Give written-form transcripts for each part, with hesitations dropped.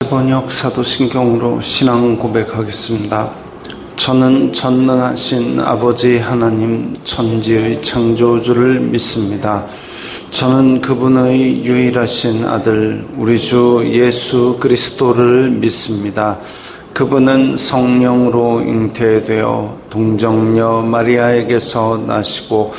번역 사도신경으로 신앙 고백하겠습니다. 저는 전능하신 아버지 하나님 천지의 창조주를 믿습니다. 저는 그분의 유일하신 아들 우리 주 예수 그리스도를 믿습니다. 그분은 성령으로 잉태되어 동정녀 마리아에게서 나시고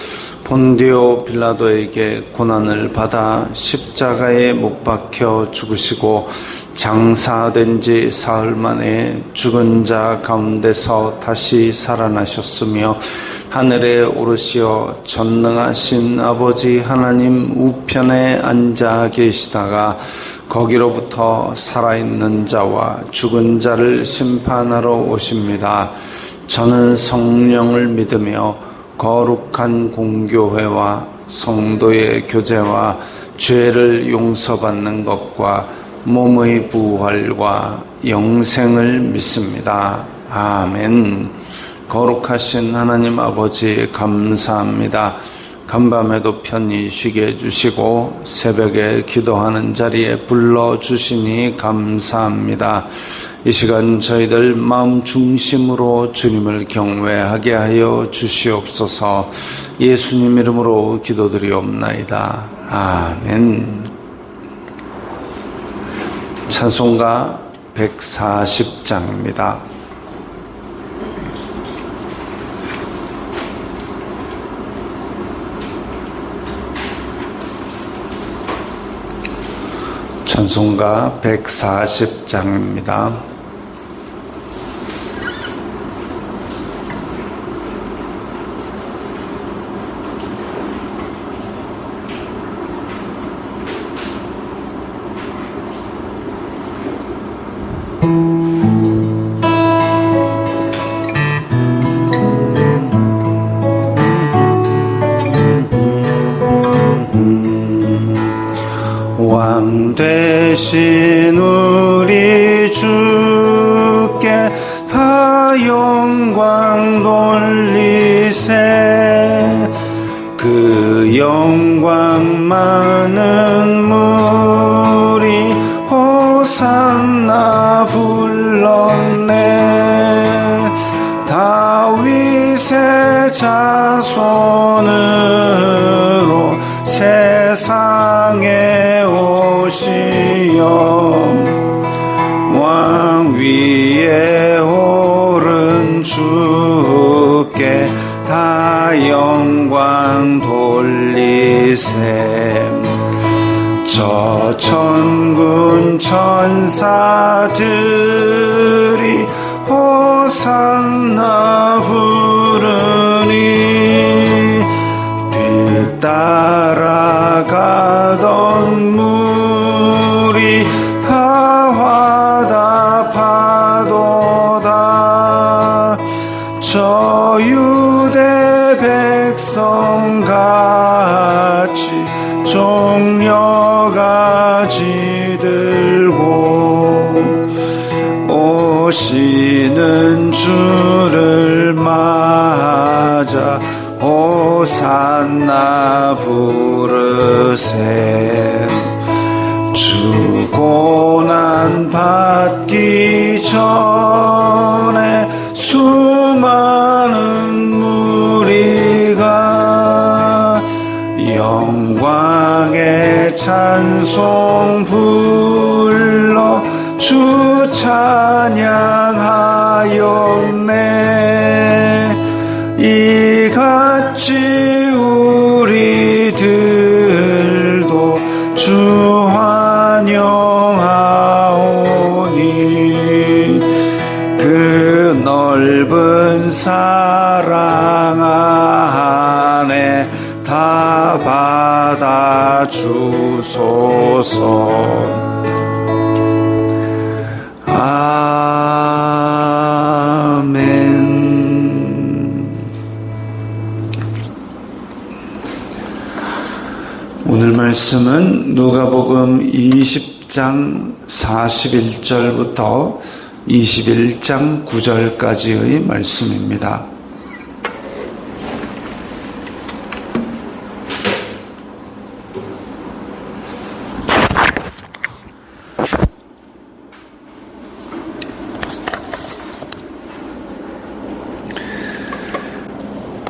본디오 빌라도에게 고난을 받아 십자가에 못 박혀 죽으시고 장사된 지 사흘 만에 죽은 자 가운데서 다시 살아나셨으며 하늘에 오르시어 전능하신 아버지 하나님 우편에 앉아 계시다가 거기로부터 살아있는 자와 죽은 자를 심판하러 오십니다. 저는 성령을 믿으며 거룩한 공교회와 성도의 교제와 죄를 용서받는 것과 몸의 부활과 영생을 믿습니다. 아멘. 거룩하신 하나님 아버지 감사합니다. 간밤에도 편히 쉬게 해주시고 새벽에 기도하는 자리에 불러주시니 감사합니다. 이 시간 저희들 마음 중심으로 주님을 경외하게 하여 주시옵소서. 예수님 이름으로 기도드리옵나이다. 아멘. 찬송가 140장입니다. 찬송가 140장입니다. 왕 되신 우리 주께 다 영광 돌리세. 그 영광 많은 무리 호산나 불렀네. 다윗의 자손으로 세상에 오시어 왕 위에 오른 주께 다 영광 돌리세. 저 천군 천사들이 호산나 부르니 뒤따라가던 무리 다 화답하도다. 저 유대 백성같이 종려가지 들고 오시는 주를 맞아 호산나 부르세. 주 고난 받기 전에 수많은 무리가 영광의 찬송 불러 주 찬양하였네. 이같이 우리들도 주 환영하오니 그 넓은 사랑 안에 다 받아주소서. 오늘 말씀은 누가복음 20장 41절부터 21장 9절까지의 말씀입니다.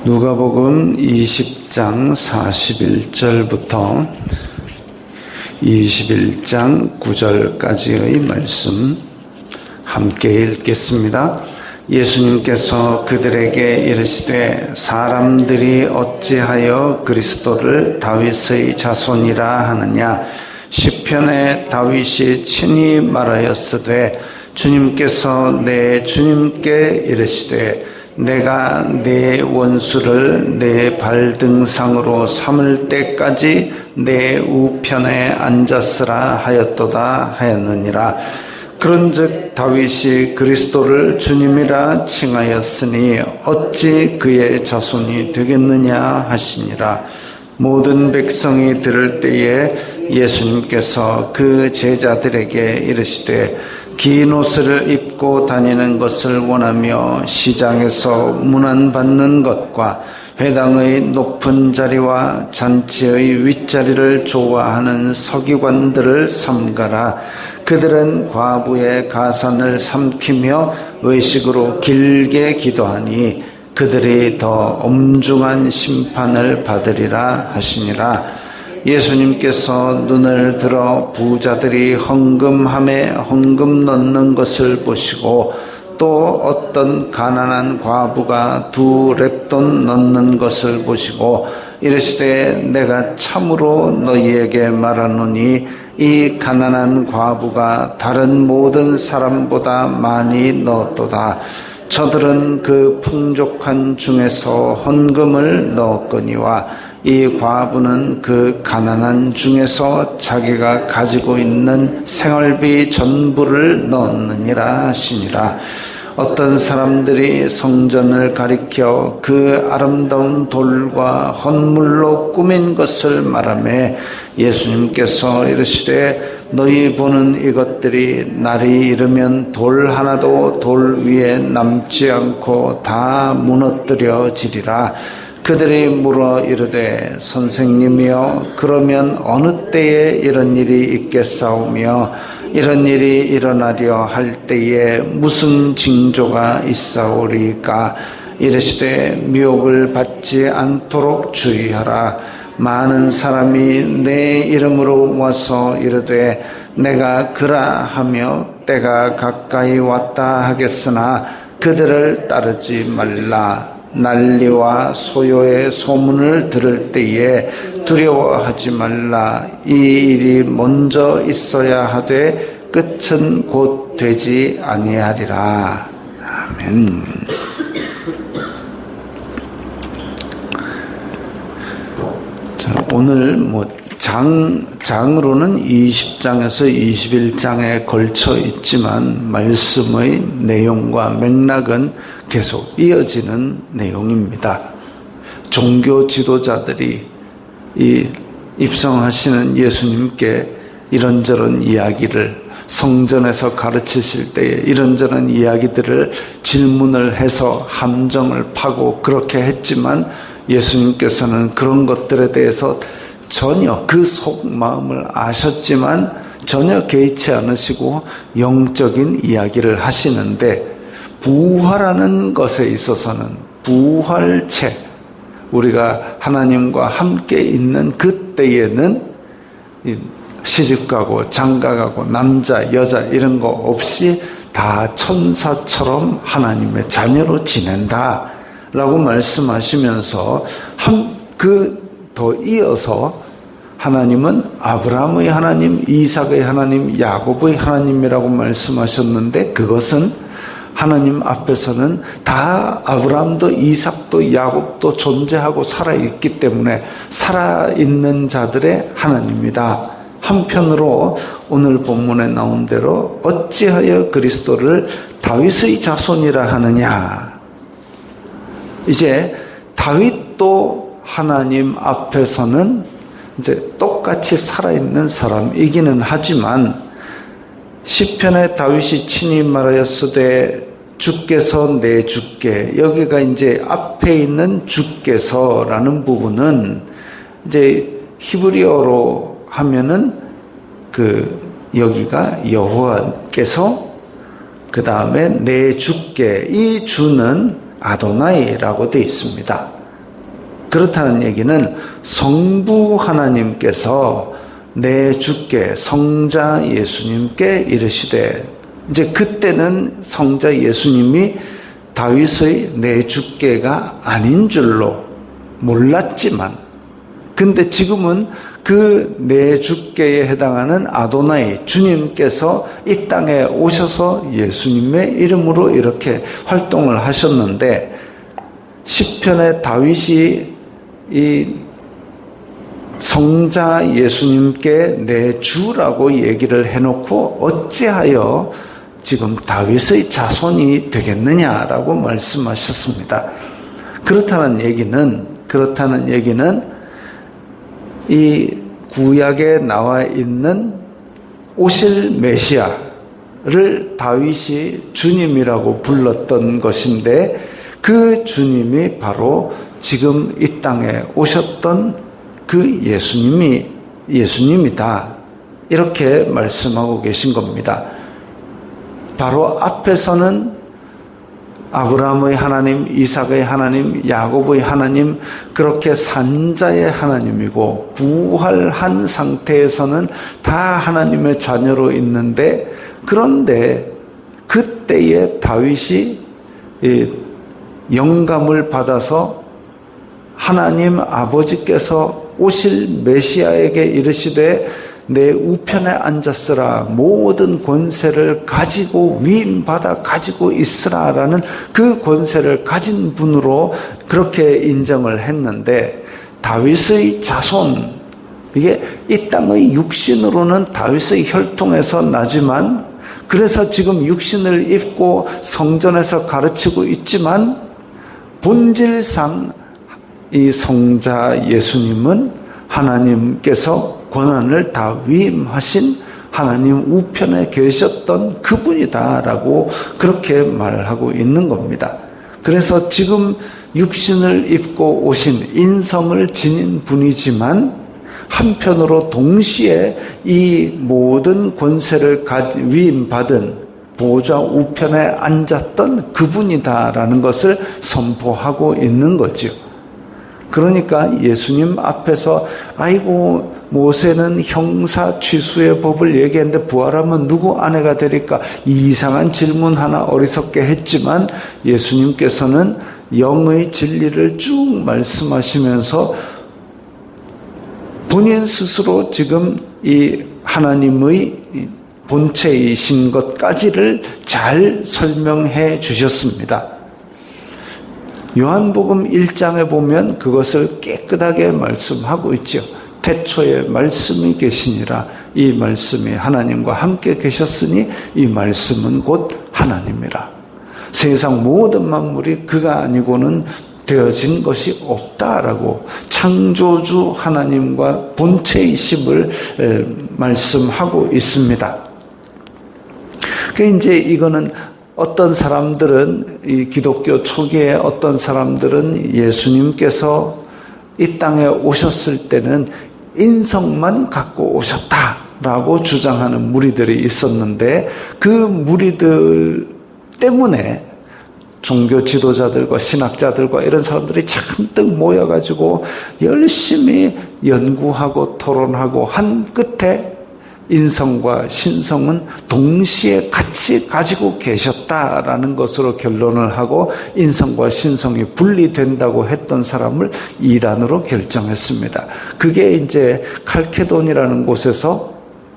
누가복음 20장 41절부터 21장 9절까지의 말씀 함께 읽겠습니다. 예수님께서 그들에게 이르시되 사람들이 어찌하여 그리스도를 다윗의 자손이라 하느냐. 시편에 다윗이 친히 말하였으되 주님께서 내 주님께 이르시되 내가 내 원수를 내 발등상으로 삼을 때까지 내 우편에 앉았으라 하였도다 하였느니라. 그런즉 다윗이 그리스도를 주님이라 칭하였으니 어찌 그의 자손이 되겠느냐 하시니라. 모든 백성이 들을 때에 예수님께서 그 제자들에게 이르시되 긴 옷을 입고 다니는 것을 원하며 시장에서 문안받는 것과 회당의 높은 자리와 잔치의 윗자리를 좋아하는 서기관들을 삼가라. 그들은 과부의 가산을 삼키며 외식으로 길게 기도하니 그들이 더 엄중한 심판을 받으리라 하시니라. 예수님께서 눈을 들어 부자들이 헌금함에 헌금 넣는 것을 보시고 또 어떤 가난한 과부가 2 렙돈 넣는 것을 보시고 이르시되 내가 참으로 너희에게 말하노니 이 가난한 과부가 다른 모든 사람보다 많이 넣었도다. 저들은 그 풍족한 중에서 헌금을 넣었거니와 이 과부는 그 가난한 중에서 자기가 가지고 있는 생활비 전부를 넣었느니라 하시니라. 어떤 사람들이 성전을 가리켜 그 아름다운 돌과 헌물로 꾸민 것을 말하며 예수님께서 이르시되 너희 보는 이것들이 날이 이르면 돌 하나도 돌 위에 남지 않고 다 무너뜨려지리라. 그들이 물어 이르되 선생님이여 그러면 어느 때에 이런 일이 있겠사오며 이런 일이 일어나려 할 때에 무슨 징조가 있사오리까. 이르시되 미혹을 받지 않도록 주의하라. 많은 사람이 내 이름으로 와서 이르되 내가 그라 하며 때가 가까이 왔다 하겠으나 그들을 따르지 말라. 난리와 소요의 소문을 들을 때에 두려워하지 말라. 이 일이 먼저 있어야 하되 끝은 곧 되지 아니하리라. 아멘. 자, 오늘 장으로는 20장에서 21장에 걸쳐 있지만 말씀의 내용과 맥락은 계속 이어지는 내용입니다. 종교 지도자들이 입성하시는 예수님께 이런저런 이야기를 성전에서 가르치실 때에 이런저런 이야기들을 질문을 해서 함정을 파고 그렇게 했지만 예수님께서는 그런 것들에 대해서 전혀 그 속마음을 아셨지만 전혀 개의치 않으시고 영적인 이야기를 하시는데 부활하는 것에 있어서는 부활체 우리가 하나님과 함께 있는 그때에는 시집가고 장가가고 남자 여자 이런 거 없이 다 천사처럼 하나님의 자녀로 지낸다 라고 말씀하시면서 더 이어서 하나님은 아브라함의 하나님, 이삭의 하나님, 야곱의 하나님이라고 말씀하셨는데 그것은 하나님 앞에서는 다 아브라함도 이삭도 야곱도 존재하고 살아있기 때문에 살아있는 자들의 하나님이다. 한편으로 오늘 본문에 나온 대로 어찌하여 그리스도를 다윗의 자손이라 하느냐. 이제 다윗도 하나님 앞에서는 이제 똑같이 살아있는 사람이기는 하지만 시편에 다윗이 친히 말하였으되 주께서 내 주께 여기가 이제 앞에 있는 주께서라는 부분은 이제 히브리어로 하면은 여기가 여호와께서 그 다음에 내 주께 이 주는 아도나이라고 되어 있습니다. 그렇다는 얘기는 성부 하나님께서 내 주께 성자 예수님께 이르시되, 이제 그때는 성자 예수님이 다윗의 내 주께가 아닌 줄로 몰랐지만, 근데 지금은 그 내 주께에 해당하는 아도나이 주님께서 이 땅에 오셔서 예수님의 이름으로 이렇게 활동을 하셨는데, 시편에 다윗이 이 성자 예수님께 내 주라고 얘기를 해놓고 어찌하여 지금 다윗의 자손이 되겠느냐라고 말씀하셨습니다. 그렇다는 얘기는 이 구약에 나와 있는 오실 메시아를 다윗이 주님이라고 불렀던 것인데, 그 주님이 바로 지금 이 땅에 오셨던 그 예수님이다. 이렇게 말씀하고 계신 겁니다. 바로 앞에서는 아브라함의 하나님, 이삭의 하나님, 야곱의 하나님, 그렇게 산자의 하나님이고, 부활한 상태에서는 다 하나님의 자녀로 있는데, 그런데 그때에 다윗이 영감을 받아서 하나님 아버지께서 오실 메시아에게 이르시되 내 우편에 앉았으라, 모든 권세를 가지고 위임받아 가지고 있으라라는 그 권세를 가진 분으로 그렇게 인정을 했는데, 다윗의 자손, 이게 이 땅의 육신으로는 다윗의 혈통에서 나지만, 그래서 지금 육신을 입고 성전에서 가르치고 있지만, 본질상 이 성자 예수님은 하나님께서 권한을 다 위임하신 하나님 우편에 계셨던 그분이다라고 그렇게 말하고 있는 겁니다. 그래서 지금 육신을 입고 오신 인성을 지닌 분이지만, 한편으로 동시에 이 모든 권세를 위임받은 보좌 우편에 앉았던 그분이다라는 것을 선포하고 있는 거죠. 그러니까 예수님 앞에서 아이고 모세는 형사 취수의 법을 얘기했는데 부활하면 누구 아내가 되리까, 이상한 질문 하나 어리석게 했지만, 예수님께서는 영의 진리를 쭉 말씀하시면서 본인 스스로 지금 이 하나님의 본체이신 것까지를 잘 설명해 주셨습니다. 요한복음 1장에 보면 그것을 깨끗하게 말씀하고 있죠. 태초에 말씀이 계시니라, 이 말씀이 하나님과 함께 계셨으니 이 말씀은 곧 하나님이라. 세상 모든 만물이 그가 아니고는 되어진 것이 없다라고 창조주 하나님과 본체이심을 말씀하고 있습니다. 이제 이거는 어떤 사람들은, 이 기독교 초기에 어떤 사람들은 예수님께서 이 땅에 오셨을 때는 인성만 갖고 오셨다라고 주장하는 무리들이 있었는데, 그 무리들 때문에 종교 지도자들과 신학자들과 이런 사람들이 잔뜩 모여가지고 열심히 연구하고 토론하고 한 끝에 인성과 신성은 동시에 같이 가지고 계셨다라는 것으로 결론을 하고, 인성과 신성이 분리된다고 했던 사람을 이단으로 결정했습니다. 그게 이제 칼케돈이라는 곳에서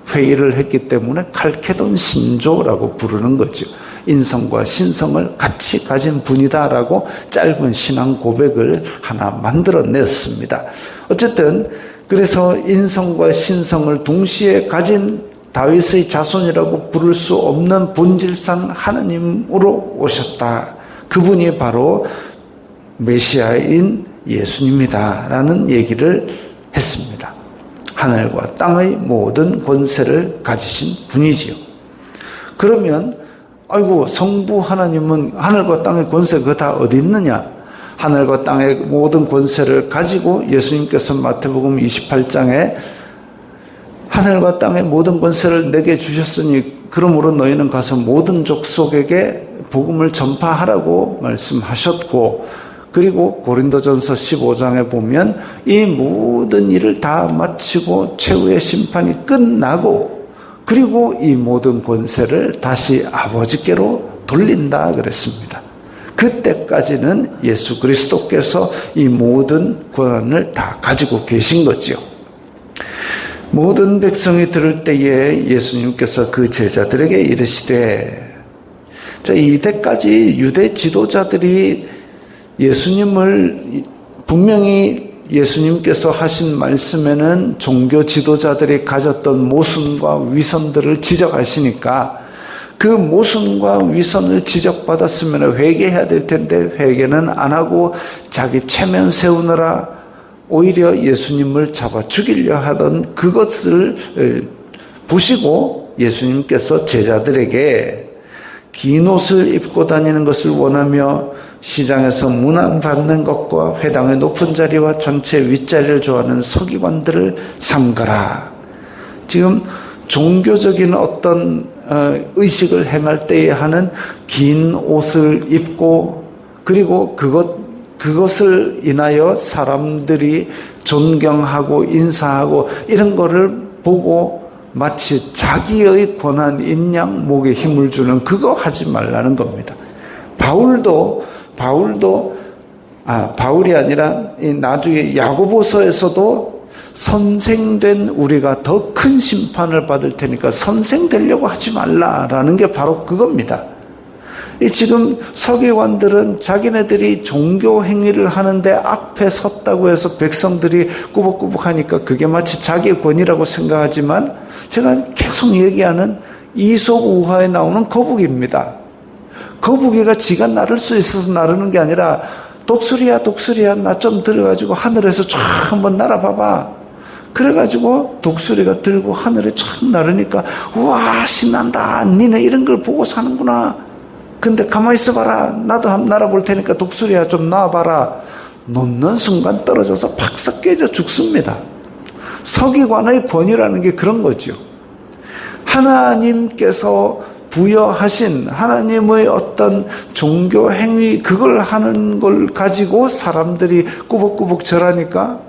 회의를 했기 때문에 칼케돈 신조라고 부르는 거죠. 인성과 신성을 같이 가진 분이다라고 짧은 신앙 고백을 하나 만들어냈습니다. 어쨌든 그래서 인성과 신성을 동시에 가진 다윗의 자손이라고 부를 수 없는 본질상 하나님으로 오셨다. 그분이 바로 메시아인 예수님이다라는 얘기를 했습니다. 하늘과 땅의 모든 권세를 가지신 분이지요. 그러면 아이고 성부 하나님은 하늘과 땅의 권세 그거 다 어디 있느냐? 하늘과 땅의 모든 권세를 가지고 예수님께서 마태복음 28장에 하늘과 땅의 모든 권세를 내게 주셨으니 그러므로 너희는 가서 모든 족속에게 복음을 전파하라고 말씀하셨고, 그리고 고린도전서 15장에 보면 이 모든 일을 다 마치고 최후의 심판이 끝나고 그리고 이 모든 권세를 다시 아버지께로 돌린다 그랬습니다. 그때까지는 예수 그리스도께서 이 모든 권한을 다 가지고 계신 거지요. 모든 백성이 들을 때에 예수님께서 그 제자들에게 이르시되, 자, 이때까지 유대 지도자들이 예수님을 분명히 예수님께서 하신 말씀에는 종교 지도자들이 가졌던 모순과 위선들을 지적하시니까 그 모순과 위선을 지적받았으면 회개해야 될 텐데 회개는 안 하고 자기 체면 세우느라 오히려 예수님을 잡아 죽이려 하던 그것을 보시고 예수님께서 제자들에게 긴 옷을 입고 다니는 것을 원하며 시장에서 문안받는 것과 회당의 높은 자리와 전체 윗자리를 좋아하는 서기관들을 삼가라. 지금 종교적인 어떤 의식을 행할 때에 하는 긴 옷을 입고 그리고 그것을 인하여 사람들이 존경하고 인사하고 이런 거를 보고 마치 자기의 권한인 양 목에 힘을 주는 그거 하지 말라는 겁니다. 바울이 아니라 나중에 야고보서에서도 선생된 우리가 더 큰 심판을 받을 테니까 선생 되려고 하지 말라라는 게 바로 그겁니다. 지금 서기관들은 자기네들이 종교 행위를 하는데 앞에 섰다고 해서 백성들이 꾸벅꾸벅하니까 그게 마치 자기의 권위라고 생각하지만 제가 계속 얘기하는 이솝 우화에 나오는 거북이입니다. 거북이가 지가 나를 수 있어서 나르는 게 아니라 독수리야 나 좀 들어가지고 하늘에서 쫙 한번 날아봐봐. 그래가지고 독수리가 들고 하늘에 쫙 나르니까 우와 신난다. 니네 이런 걸 보고 사는구나. 근데 가만히 있어봐라. 나도 한번 날아볼 테니까 독수리야 좀 나와봐라. 놓는 순간 떨어져서 팍싹 깨져 죽습니다. 서기관의 권위라는 게 그런 거죠. 하나님께서 부여하신 하나님의 어떤 종교 행위 그걸 하는 걸 가지고 사람들이 꾸벅꾸벅 절하니까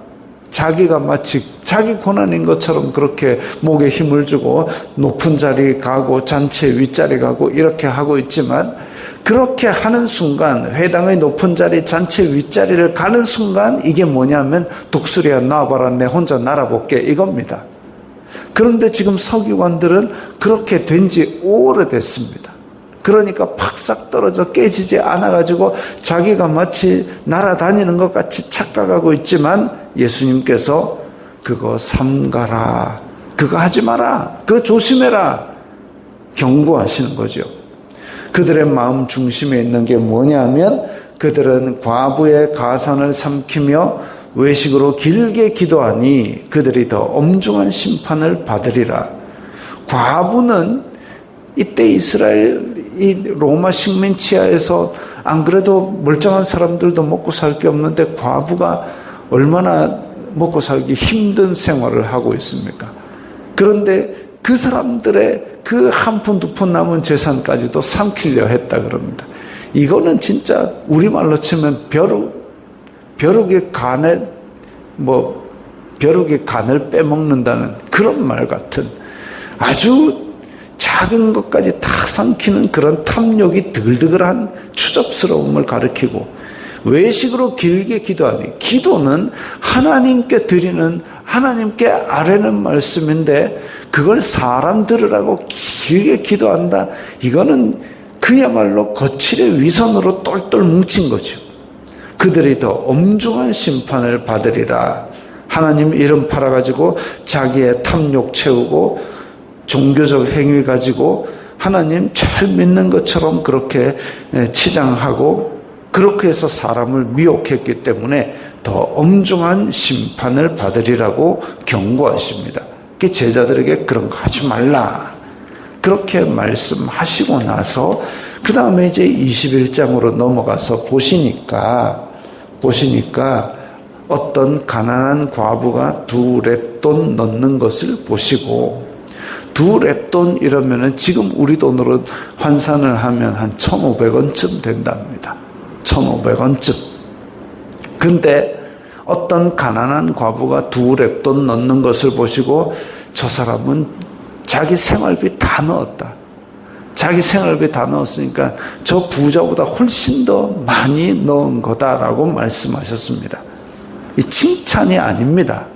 자기가 마치 자기 권한인 것처럼 그렇게 목에 힘을 주고 높은 자리 가고 잔치 윗자리 가고 이렇게 하고 있지만 그렇게 하는 순간 회당의 높은 자리 잔치 윗자리를 가는 순간 이게 뭐냐면 독수리야 나와봐라 내 혼자 날아볼게 이겁니다. 그런데 지금 서기관들은 그렇게 된 지 오래됐습니다. 그러니까 팍싹 떨어져 깨지지 않아가지고 자기가 마치 날아다니는 것 같이 착각하고 있지만 예수님께서 그거 삼가라. 그거 하지 마라. 그거 조심해라. 경고하시는 거죠. 그들의 마음 중심에 있는 게 뭐냐면 그들은 과부의 가산을 삼키며 외식으로 길게 기도하니 그들이 더 엄중한 심판을 받으리라. 과부는 이때 이스라엘 이 로마 식민 치하에서 안 그래도 멀쩡한 사람들도 먹고 살 게 없는데 과부가 얼마나 먹고 살기 힘든 생활을 하고 있습니까? 그런데 그 사람들의 그 한 푼 두 푼 남은 재산까지도 삼키려 했다 그럽니다. 이거는 진짜 우리말로 치면 벼룩의 간을 빼먹는다는 그런 말 같은 아주 작은 것까지 다 삼키는 그런 탐욕이 드글드글한 추접스러움을 가리키고 외식으로 길게 기도하니 기도는 하나님께 드리는 하나님께 아뢰는 말씀인데 그걸 사람 들으라고 길게 기도한다. 이거는 그야말로 거칠의 위선으로 똘똘 뭉친 거죠. 그들이 더 엄중한 심판을 받으리라. 하나님 이름 팔아가지고 자기의 탐욕 채우고 종교적 행위 가지고 하나님 잘 믿는 것처럼 그렇게 치장하고 그렇게 해서 사람을 미혹했기 때문에 더 엄중한 심판을 받으리라고 경고하십니다. 제자들에게 그런 거 하지 말라. 그렇게 말씀하시고 나서 그 다음에 이제 21장으로 넘어가서 보시니까 어떤 가난한 과부가 2렙돈 넣는 것을 보시고 2렙돈 이러면은 지금 우리 돈으로 환산을 하면 한 1,500원쯤 된답니다. 1,500원쯤. 근데 어떤 가난한 과부가 2렙돈 넣는 것을 보시고 저 사람은 자기 생활비 다 넣었다. 자기 생활비 다 넣었으니까 저 부자보다 훨씬 더 많이 넣은 거다라고 말씀하셨습니다. 이 칭찬이 아닙니다.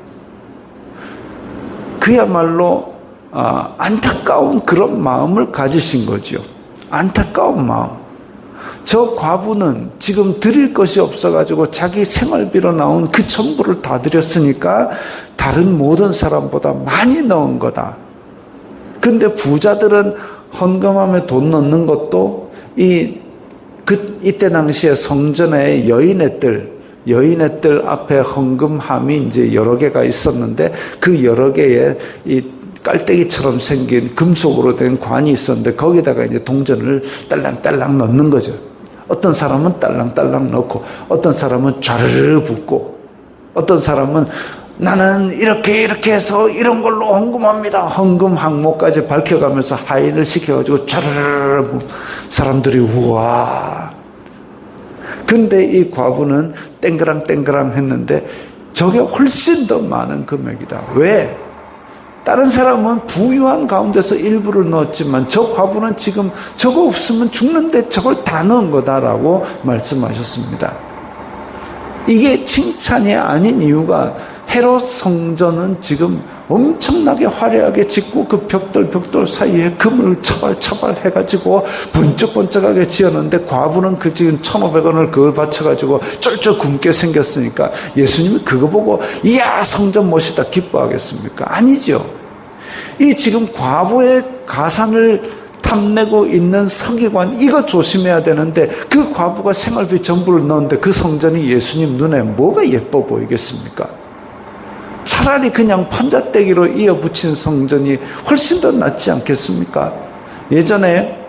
그야말로 안타까운 그런 마음을 가지신 거죠. 안타까운 마음. 저 과부는 지금 드릴 것이 없어가지고 자기 생활비로 나온 그 전부를 다 드렸으니까 다른 모든 사람보다 많이 넣은 거다. 근데 부자들은 헌금함에 돈 넣는 것도 이때 당시에 성전에 여인애들 앞에 헌금함이 이제 여러 개가 있었는데 그 여러 개에 이 깔때기처럼 생긴 금속으로 된 관이 있었는데 거기다가 이제 동전을 딸랑딸랑 넣는 거죠. 어떤 사람은 딸랑딸랑 넣고 어떤 사람은 좌르르 붓고 어떤 사람은 나는 이렇게 해서 이런 걸로 헌금합니다. 헌금 항목까지 밝혀가면서 하인을 시켜가지고 좌르르 사람들이 우와. 근데 이 과부는 땡그랑 했는데 저게 훨씬 더 많은 금액이다. 왜? 다른 사람은 부유한 가운데서 일부를 넣었지만 저 과부는 지금 저거 없으면 죽는데 저걸 다 넣은 거다라고 말씀하셨습니다. 이게 칭찬이 아닌 이유가 헤롯 성전은 지금 엄청나게 화려하게 짓고 그 벽돌 사이에 금을 처발 해가지고 번쩍번쩍하게 지었는데 과부는 그 지금 1,500원을 그걸 바쳐가지고 쫄쫄 굶게 생겼으니까 예수님이 그거 보고 이야 성전 멋이다 기뻐하겠습니까? 아니죠. 이 지금 과부의 가산을 탐내고 있는 서기관 이거 조심해야 되는데 그 과부가 생활비 전부를 넣었는데 그 성전이 예수님 눈에 뭐가 예뻐 보이겠습니까? 차라리 그냥 판자떼기로 이어붙인 성전이 훨씬 더 낫지 않겠습니까? 예전에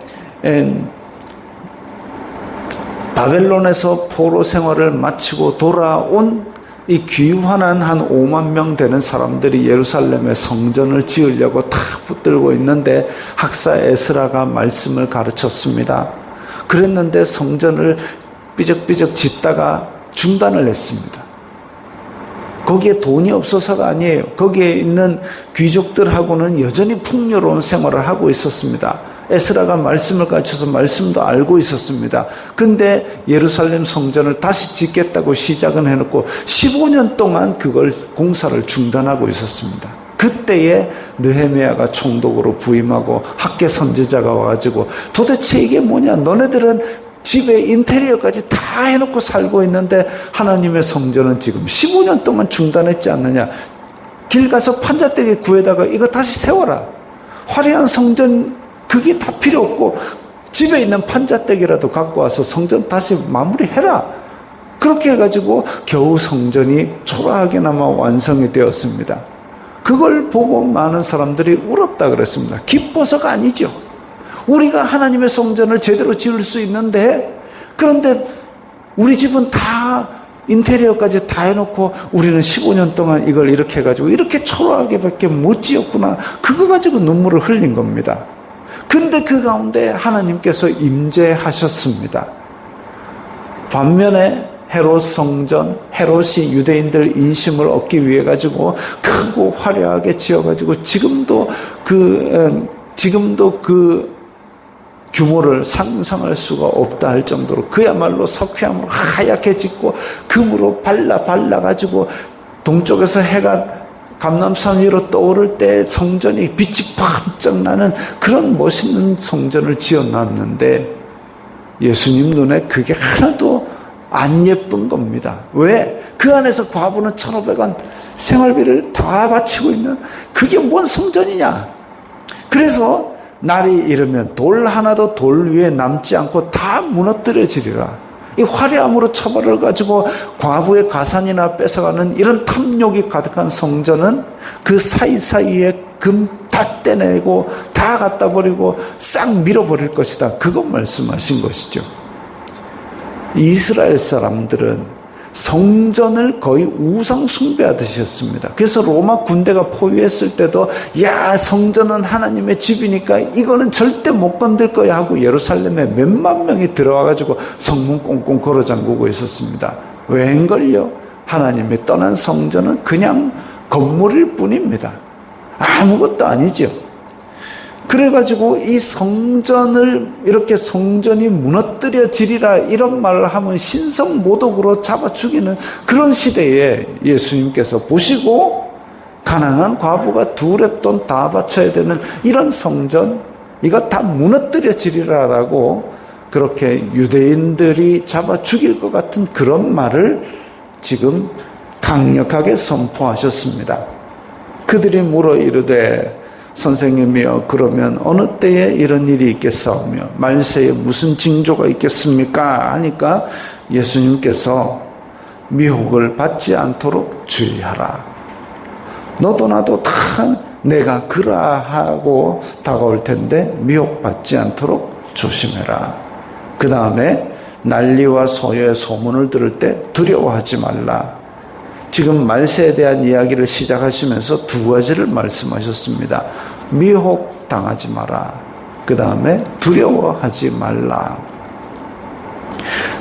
바벨론에서 포로 생활을 마치고 돌아온 이 귀환한 한 5만 명 되는 사람들이 예루살렘에 성전을 지으려고 다 붙들고 있는데 학사 에스라가 말씀을 가르쳤습니다. 그랬는데 성전을 삐적삐적 짓다가 중단을 했습니다. 거기에 돈이 없어서가 아니에요. 거기에 있는 귀족들하고는 여전히 풍요로운 생활을 하고 있었습니다. 에스라가 말씀을 가르쳐서 말씀도 알고 있었습니다. 근데 예루살렘 성전을 다시 짓겠다고 시작은 해놓고 15년 동안 그걸 공사를 중단하고 있었습니다. 그때에 느헤미야가 총독으로 부임하고 학계 선지자가 와가지고 도대체 이게 뭐냐? 너네들은 집에 인테리어까지 다 해놓고 살고 있는데 하나님의 성전은 지금 15년 동안 중단했지 않느냐. 길 가서 판자떼기 구해다가 이거 다시 세워라. 화려한 성전 그게 다 필요 없고 집에 있는 판자떼기라도 갖고 와서 성전 다시 마무리해라. 그렇게 해가지고 겨우 성전이 초라하게나마 완성이 되었습니다. 그걸 보고 많은 사람들이 울었다 그랬습니다. 기뻐서가 아니죠. 우리가 하나님의 성전을 제대로 지을 수 있는데 그런데 우리 집은 다 인테리어까지 다 해놓고 우리는 15년 동안 이걸 이렇게 해가지고 이렇게 초라하게밖에 못 지었구나. 그거 가지고 눈물을 흘린 겁니다. 근데 그 가운데 하나님께서 임재하셨습니다. 반면에 헤롯 성전, 헤롯이 유대인들 인심을 얻기 위해 가지고 크고 화려하게 지어가지고 지금도 그 규모를 상상할 수가 없다 할 정도로 그야말로 석회암으로 하얗게 짓고 금으로 발라가지고 동쪽에서 해가 감람산 위로 떠오를 때 성전이 빛이 반짝 나는 그런 멋있는 성전을 지어놨는데 예수님 눈에 그게 하나도 안 예쁜 겁니다. 왜? 그 안에서 과부는 1,500원 생활비를 다 바치고 있는 그게 뭔 성전이냐? 그래서 날이 이르면 돌 하나도 돌 위에 남지 않고 다 무너뜨려지리라. 이 화려함으로 처벌을 가지고 과부의 가산이나 뺏어가는 이런 탐욕이 가득한 성전은 그 사이사이에 금 다 떼내고 다 갖다 버리고 싹 밀어버릴 것이다. 그것 말씀하신 것이죠. 이스라엘 사람들은 성전을 거의 우상 숭배하듯이 했습니다. 그래서 로마 군대가 포위했을 때도 야 성전은 하나님의 집이니까 이거는 절대 못 건들 거야 하고 예루살렘에 몇만 명이 들어와가지고 성문 꽁꽁 걸어 잠그고 있었습니다. 웬걸요? 하나님이 떠난 성전은 그냥 건물일 뿐입니다. 아무것도 아니죠. 그래가지고 이 성전을 이렇게 성전이 무너뜨려지리라 이런 말을 하면 신성모독으로 잡아 죽이는 그런 시대에 예수님께서 보시고 가난한 과부가 두 렙돈 다 바쳐야 되는 이런 성전 이거 다 무너뜨려지리라라고 그렇게 유대인들이 잡아 죽일 것 같은 그런 말을 지금 강력하게 선포하셨습니다. 그들이 물어 이르되 선생님이여 그러면 어느 때에 이런 일이 있겠사오며 말세에 무슨 징조가 있겠습니까? 하니까 예수님께서 미혹을 받지 않도록 주의하라. 너도 나도 다 내가 그러하고 다가올 텐데 미혹받지 않도록 조심해라. 그 다음에 난리와 소요의 소문을 들을 때 두려워하지 말라. 지금 말세에 대한 이야기를 시작하시면서 두 가지를 말씀하셨습니다. 미혹당하지 마라. 그 다음에 두려워하지 말라.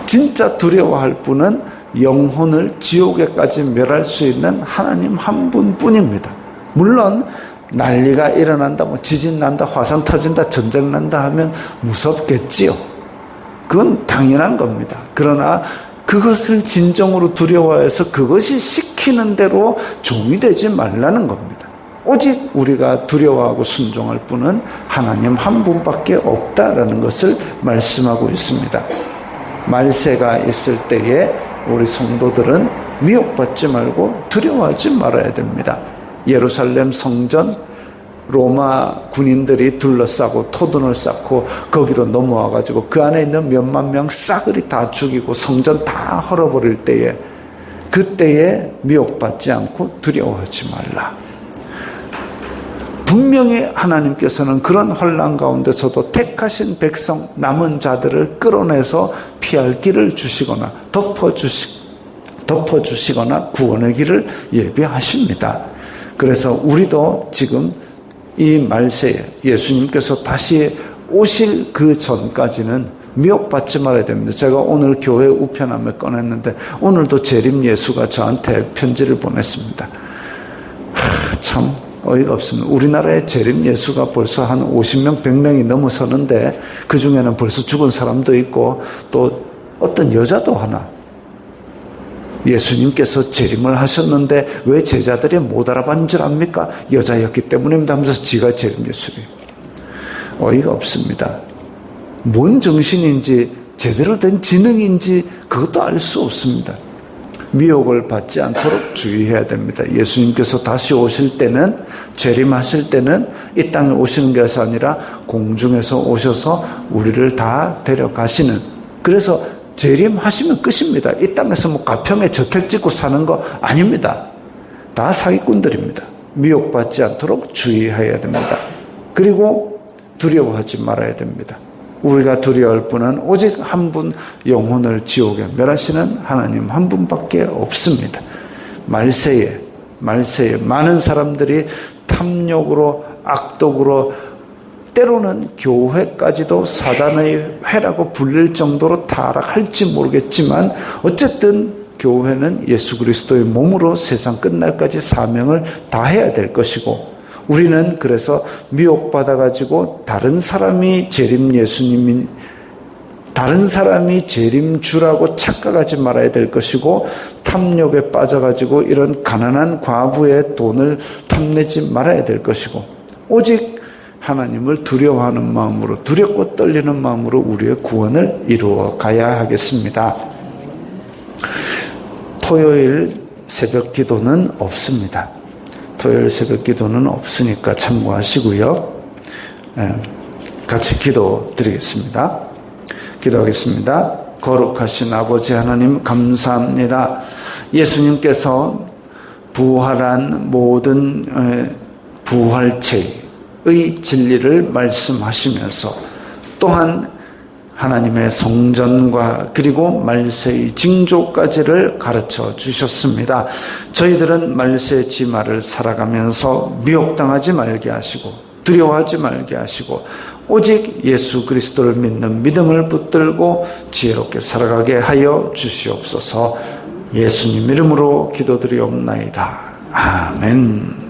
진짜 두려워할 분은 영혼을 지옥에까지 멸할 수 있는 하나님 한 분뿐입니다. 물론 난리가 일어난다, 지진 난다, 화산 터진다, 전쟁 난다 하면 무섭겠지요. 그건 당연한 겁니다. 그러나 그것을 진정으로 두려워해서 그것이 시키는 대로 종이 되지 말라는 겁니다. 오직 우리가 두려워하고 순종할 분은 하나님 한 분밖에 없다라는 것을 말씀하고 있습니다. 말세가 있을 때에 우리 성도들은 미혹받지 말고 두려워하지 말아야 됩니다. 예루살렘 성전 로마 군인들이 둘러싸고 토둔을 쌓고 거기로 넘어와가지고 그 안에 있는 몇만 명 싸그리 다 죽이고 성전 다 헐어버릴 때에 그때에 미혹받지 않고 두려워하지 말라. 분명히 하나님께서는 그런 혼란 가운데서도 택하신 백성 남은 자들을 끌어내서 피할 길을 주시거나 덮어주시거나 구원의 길을 예비하십니다. 그래서 우리도 지금 이 말세에 예수님께서 다시 오실 그 전까지는 미혹받지 말아야 됩니다. 제가 오늘 교회 우편함에 꺼냈는데 오늘도 재림 예수가 저한테 편지를 보냈습니다. 참 어이가 없습니다. 우리나라에 재림 예수가 벌써 한 50명, 100명이 넘어서는데 그 중에는 벌써 죽은 사람도 있고 또 어떤 여자도 하나 예수님께서 재림을 하셨는데 왜 제자들이 못 알아본 줄 압니까? 여자였기 때문입니다 하면서 지가 재림 예수래요. 어이가 없습니다. 뭔 정신인지 제대로 된 지능인지 그것도 알 수 없습니다. 미혹을 받지 않도록 주의해야 됩니다. 예수님께서 다시 오실 때는 재림하실 때는 이 땅에 오시는 것이 아니라 공중에서 오셔서 우리를 다 데려가시는 그래서 재림하시면 끝입니다. 이 땅에서 가평에 저택 짓고 사는 거 아닙니다. 다 사기꾼들입니다. 미혹받지 않도록 주의해야 됩니다. 그리고 두려워하지 말아야 됩니다. 우리가 두려워할 분은 오직 한 분 영혼을 지옥에 멸하시는 하나님 한 분밖에 없습니다. 말세에 많은 사람들이 탐욕으로 악독으로 때로는 교회까지도 사단의 회라고 불릴 정도로 타락할지 모르겠지만 어쨌든 교회는 예수 그리스도의 몸으로 세상 끝날까지 사명을 다해야 될 것이고 우리는 그래서 미혹받아가지고 다른 사람이 재림주라고 착각하지 말아야 될 것이고 탐욕에 빠져가지고 이런 가난한 과부의 돈을 탐내지 말아야 될 것이고 오직 하나님을 두려워하는 마음으로 두렵고 떨리는 마음으로 우리의 구원을 이루어 가야 하겠습니다. 토요일 새벽 기도는 없습니다. 토요일 새벽 기도는 없으니까 참고하시고요. 같이 기도 드리겠습니다. 기도하겠습니다. 거룩하신 아버지 하나님 감사합니다. 예수님께서 부활한 모든 부활체의 진리를 말씀하시면서 또한 하나님의 성전과 그리고 말세의 징조까지를 가르쳐 주셨습니다. 저희들은 말세의 지마를 살아가면서 미혹당하지 말게 하시고 두려워하지 말게 하시고 오직 예수 그리스도를 믿는 믿음을 붙들고 지혜롭게 살아가게 하여 주시옵소서. 예수님 이름으로 기도드리옵나이다. 아멘.